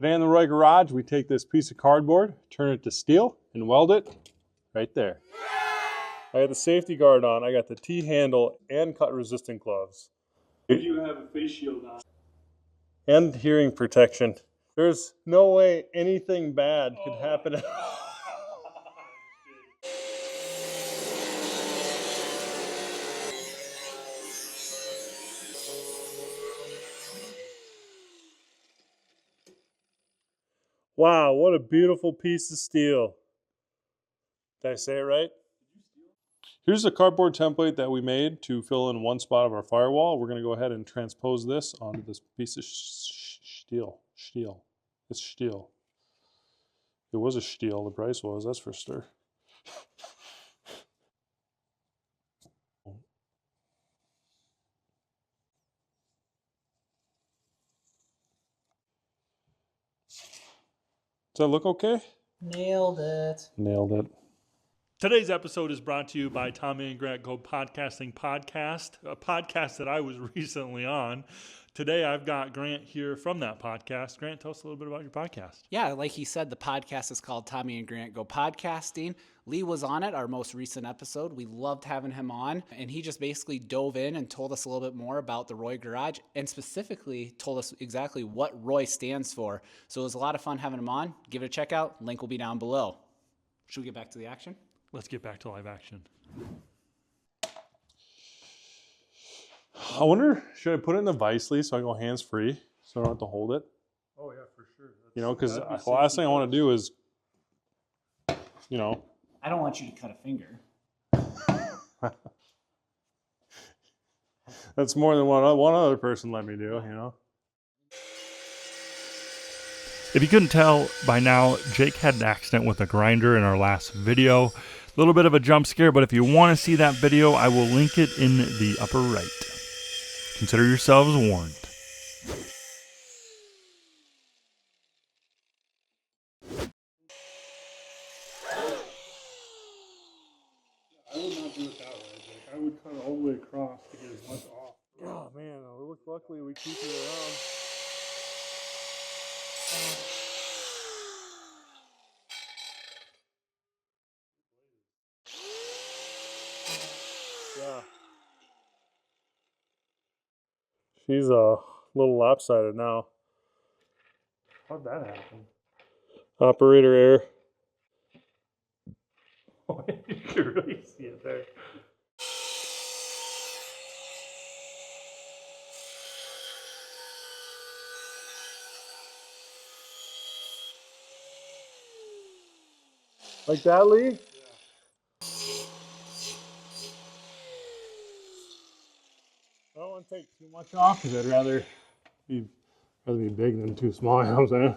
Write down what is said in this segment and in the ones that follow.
Today in the Roy Garage, we take this piece of cardboard, turn it to steel, and weld it right there. I got the safety guard on, I got the T-handle and cut-resistant gloves. Did you have a face shield on? And hearing protection. There's no way anything bad could happen. Wow, what a beautiful piece of steel. Did I say it right? Here's a cardboard template that we made to fill in one spot of our firewall. We're going to go ahead and transpose this onto this piece of steel. It's steel. It was a steel, the price was, that's for sure. Does that look okay? Nailed it. Nailed it. Today's episode is brought to you by Tommy and Grant Go Podcasting Podcast, a podcast that I was recently on. Today I've got Grant here from that podcast. Grant, tell us a little bit about your podcast. Yeah, like he said, the podcast is called Tommy and Grant Go Podcasting. Lee was on it, our most recent episode. We loved having him on, and he just basically dove in and told us a little bit more about the Roy Garage, and specifically told us exactly what Roy stands for. So it was a lot of fun having him on. Give it a check out. Link will be down below. Should we get back to the action? Let's get back to live action. I wonder, should I put it in the vise, Lee, so I go hands-free, so I don't have to hold it? Oh, yeah, for sure. You know, because the last thing I want to do is, you know. I don't want you to cut a finger. That's more than what one other person let me do, you know. If you couldn't tell by now, Jake had an accident with a grinder in our last video. A little bit of a jump scare, but if you want to see that video, I will link it in the upper right. Consider yourselves warned. I would not do it that way, Jake. I would cut it all the way across to get as much off. Oh, man, luckily we keep it around. Yeah. She's a little lopsided now. How'd that happen? Operator error. Oh, you can really see it there. Like that, Lee? Yeah. I don't want to take too much off because I'd rather be big than too small, you know what I'm saying?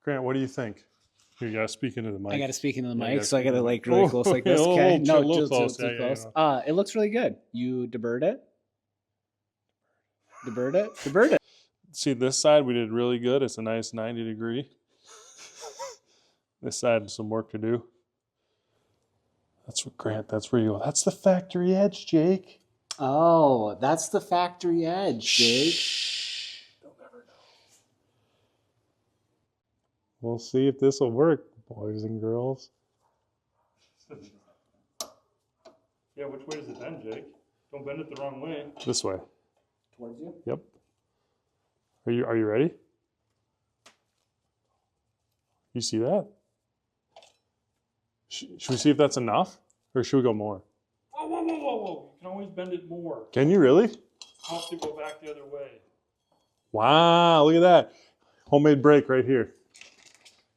Grant, what do you think? You gotta speak into the mic. I got to speak into the Yeah, mic, so I got to like really close like this. a Okay, little just close. too Yeah, close. yeah. It looks really good. You deburred it. Deburred it. See, this side we did really good. It's a nice 90 degree. This side has some work to do. That's what Grant, that's where you go. That's the factory edge, Jake. Oh, that's the factory edge, Jake. Shh. They'll never know. We'll see if this will work, boys and girls. Yeah, which way does it bend, Jake? Don't bend it the wrong way. This way. Towards you? Yep. Are you ready? You see that? Should we see if that's enough? Or should we go more? Whoa, whoa, whoa, whoa, whoa. You can always bend it more. Can you really? I'll have to go back the other way. Wow, look at that. Homemade brake right here.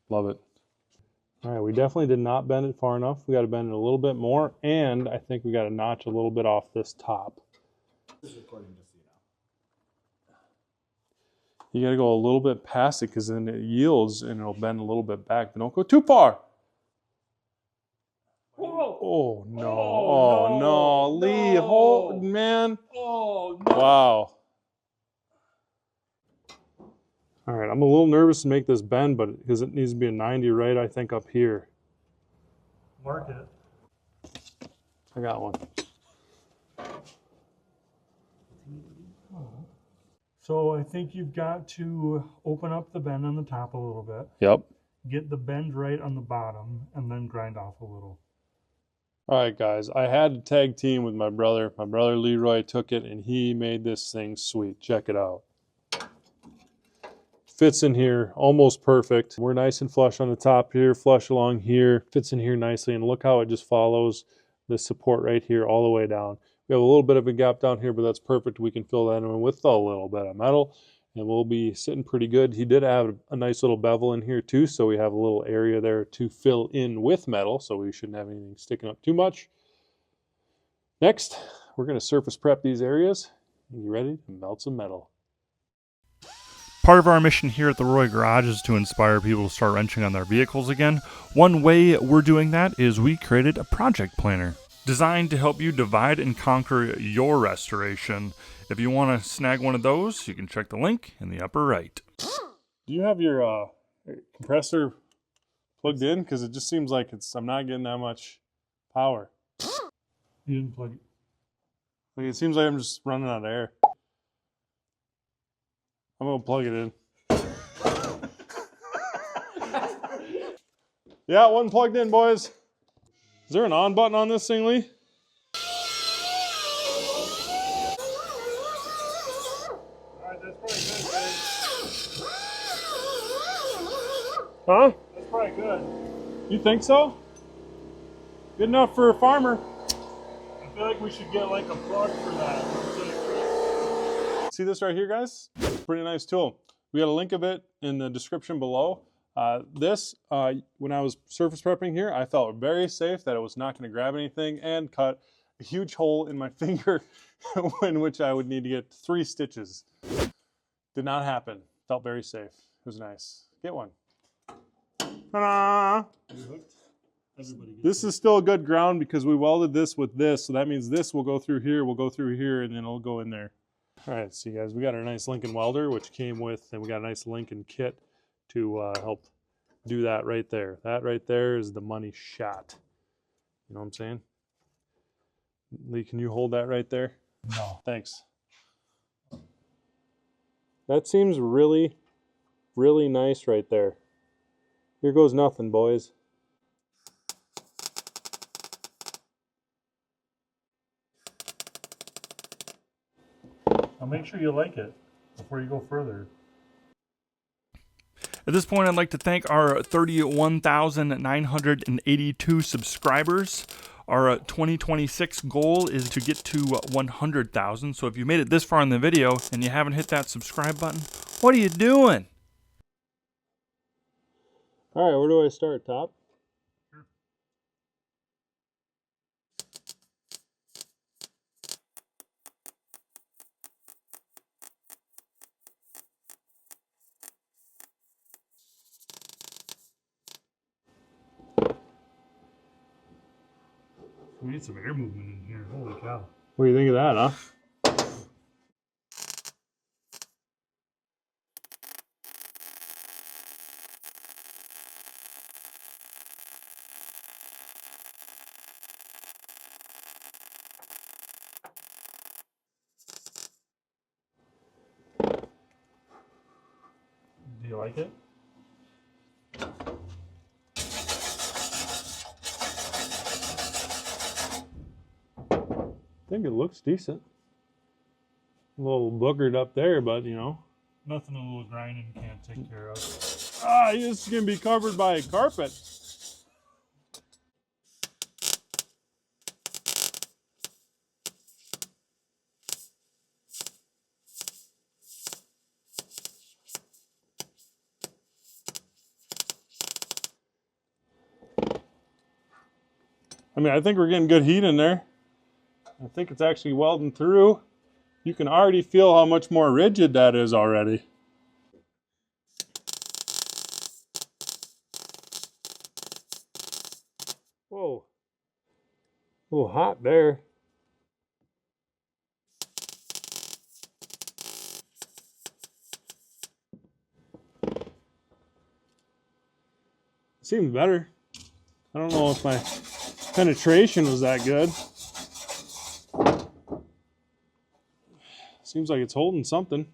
Love it. All right, we definitely did not bend it far enough. We got to bend it a little bit more, and I think we got to notch a little bit off this top. This is recording just so you know. You got to go a little bit past it because then it yields and it'll bend a little bit back, but don't go too far. Whoa! Oh no! Oh no! Lee, hold, man! Oh no! Wow. All right, I'm a little nervous to make this bend, but because it needs to be a 90 right, I think up here. Mark it. I got one. So I think you've got to open up the bend on the top a little bit. Yep. Get the bend right on the bottom, and then grind off a little. All right, guys. I had to tag team with my brother. My brother Leroy took it, and he made this thing sweet. Check it out. Fits in here almost perfect. We're nice and flush on the top here, flush along here. Fits in here nicely, and look how it just follows the support right here all the way down. We have a little bit of a gap down here, but that's perfect. We can fill that in with a little bit of metal, and we'll be sitting pretty good. He did have a nice little bevel in here too, so we have a little area there to fill in with metal, so we shouldn't have anything sticking up too much. Next, we're going to surface prep these areas and get ready to melt some metal. Part of our mission here at the Roy Garage is to inspire people to start wrenching on their vehicles again. One way we're doing that is we created a project planner designed to help you divide and conquer your restoration. If you want to snag one of those, you can check the link in the upper right. Do you have your compressor plugged in? Because it just seems like I'm not getting that much power. You didn't plug it. Like, it seems like I'm just running out of air. I'm gonna plug it in. Yeah, it wasn't plugged in, boys. Is there an on button on this thing, Lee? Alright, that's probably good, guys. Huh? That's probably good. You think so? Good enough for a farmer. I feel like we should get like a plug for that. See this right here, guys? Pretty nice tool. We got a link of it in the description below. When I was surface prepping here, I felt very safe that it was not going to grab anything and cut a huge hole in my finger in which I would need to get 3 stitches. Did not happen. Felt very safe. It was nice. Get one. Ta-da! This is still a good ground because we welded this with this, so that means this will go through here, and then it'll go in there. All right, see guys, we got our nice Lincoln welder, which came with, and we got a nice Lincoln kit to help do that right there. That right there is the money shot. You know what I'm saying? Lee, can you hold that right there? No. Thanks. That seems really, really nice right there. Here goes nothing, boys. Now make sure you like it before you go further. At this point, I'd like to thank our 31,982 subscribers. Our 2026 goal is to get to 100,000. So if you made it this far in the video and you haven't hit that subscribe button, what are you doing? All right, where do I start? Top? Sure. We need some air movement in here. Holy cow. What do you think of that, huh? Do you like it? I think it looks decent. A little boogered up there, but you know. Nothing a little grinding can't take care of. Ah, this is gonna be covered by a carpet. I mean, I think we're getting good heat in there. I think it's actually welding through. You can already feel how much more rigid that is already. Whoa. A little hot there. Seems better. I don't know if my penetration was that good. Seems like it's holding something.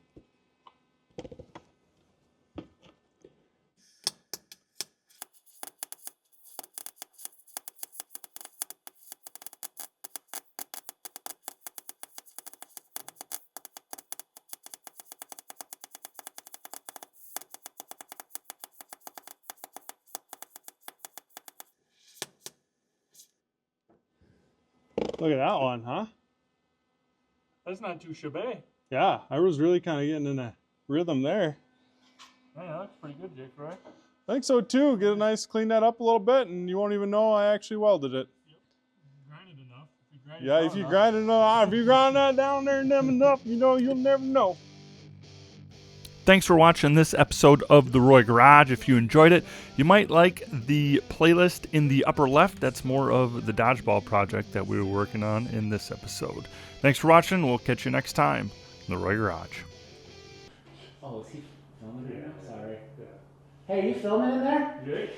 Look at that one, huh? That's not too shabby. Yeah, I was really kind of getting in a rhythm there. Yeah, that looks pretty good, Jake, right? I think so too. Get a nice, clean that up a little bit, and you won't even know I actually welded it. Yep. Grind it enough. If you grind Yeah, if you grind it enough, if you grind that down there enough, you know, you'll never know. Thanks for watching this episode of The Roy Garage. If you enjoyed it, you might like the playlist in the upper left. That's more of the Dodgeball project that we were working on in this episode. Thanks for watching. We'll catch you next time in The Roy Garage. Oh, is he filming right now? Sorry. Hey, are you filming in there? Jake?